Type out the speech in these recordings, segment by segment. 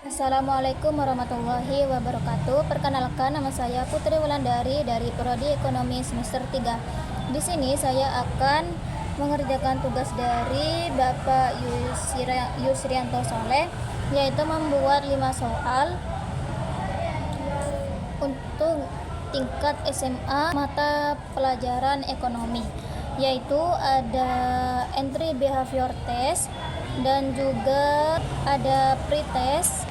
Assalamualaikum warahmatullahi wabarakatuh. Perkenalkan, nama saya Putri Wulandari dari Prodi Ekonomi semester 3. Di sini saya akan mengerjakan tugas dari Bapak Yusrianto Soleh, yaitu membuat 5 soal untuk tingkat SMA mata pelajaran ekonomi, yaitu ada entry behavior test dan juga ada pre-test,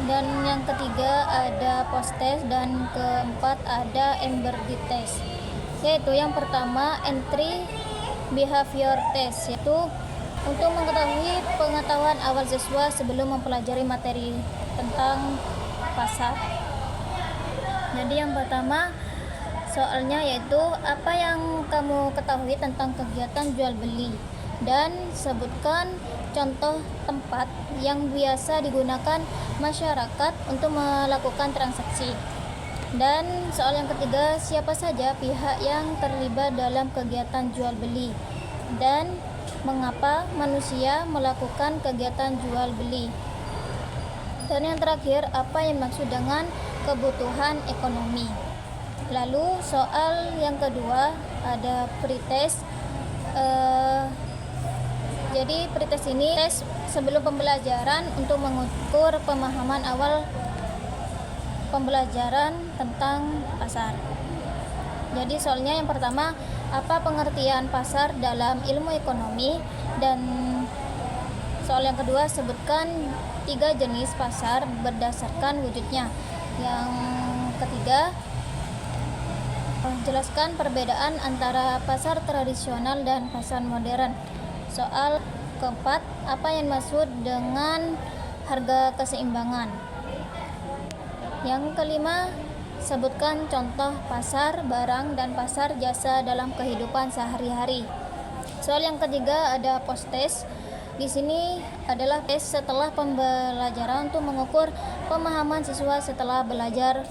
dan yang ketiga ada post test, dan keempat ada Embedded test. Yaitu yang pertama entry behavior test, yaitu untuk mengetahui pengetahuan awal siswa sebelum mempelajari materi tentang pasar. Jadi yang pertama soalnya yaitu apa yang kamu ketahui tentang kegiatan jual beli, dan sebutkan contoh tempat yang biasa digunakan masyarakat untuk melakukan transaksi. Dan soal yang ketiga, siapa saja pihak yang terlibat dalam kegiatan jual beli dan mengapa manusia melakukan kegiatan jual beli. Dan yang terakhir, apa yang maksud dengan kebutuhan ekonomi. Lalu soal yang kedua ada pretest. Jadi pretest ini tes sebelum pembelajaran untuk mengukur pemahaman awal pembelajaran tentang pasar. Jadi soalnya yang pertama, apa pengertian pasar dalam ilmu ekonomi, dan soal yang kedua, sebutkan 3 jenis pasar berdasarkan wujudnya. Yang ketiga, jelaskan perbedaan antara pasar tradisional dan pasar modern. Soal keempat, apa yang maksud dengan harga keseimbangan. Yang kelima, sebutkan contoh pasar barang dan pasar jasa dalam kehidupan sehari-hari. Soal yang ketiga ada post test. Di sini adalah tes setelah pembelajaran untuk mengukur pemahaman siswa setelah belajar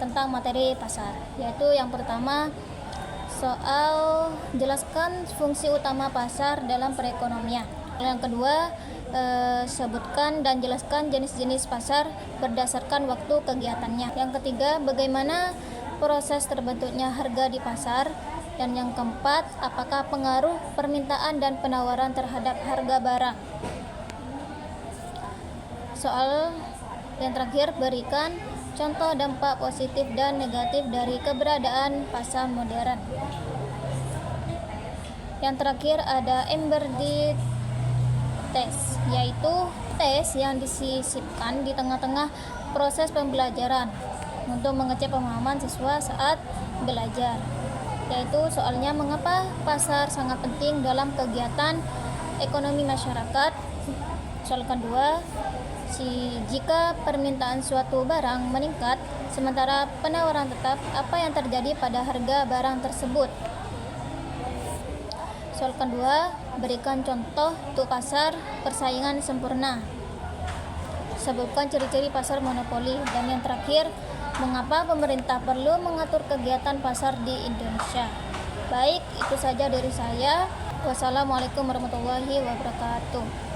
tentang materi pasar. Yaitu yang pertama, soal jelaskan fungsi utama pasar dalam perekonomian. Yang kedua, sebutkan dan jelaskan jenis-jenis pasar berdasarkan waktu kegiatannya. Yang ketiga, bagaimana proses terbentuknya harga di pasar. Dan yang keempat, apakah pengaruh permintaan dan penawaran terhadap harga barang. Soal yang terakhir, berikan contoh dampak positif dan negatif dari keberadaan pasar modern. Yang terakhir ada Embedded test, yaitu tes yang disisipkan di tengah-tengah proses pembelajaran untuk mengecek pemahaman siswa saat belajar. Yaitu soalnya mengapa pasar sangat penting dalam kegiatan ekonomi masyarakat. Soal kedua, jika permintaan suatu barang meningkat sementara penawaran tetap, apa yang terjadi pada harga barang tersebut. Soal kedua, berikan contoh untuk pasar persaingan sempurna. Sebutkan ciri-ciri pasar monopoli. Dan yang terakhir, mengapa pemerintah perlu mengatur kegiatan pasar di Indonesia. Baik, itu saja dari saya. Wassalamualaikum warahmatullahi wabarakatuh.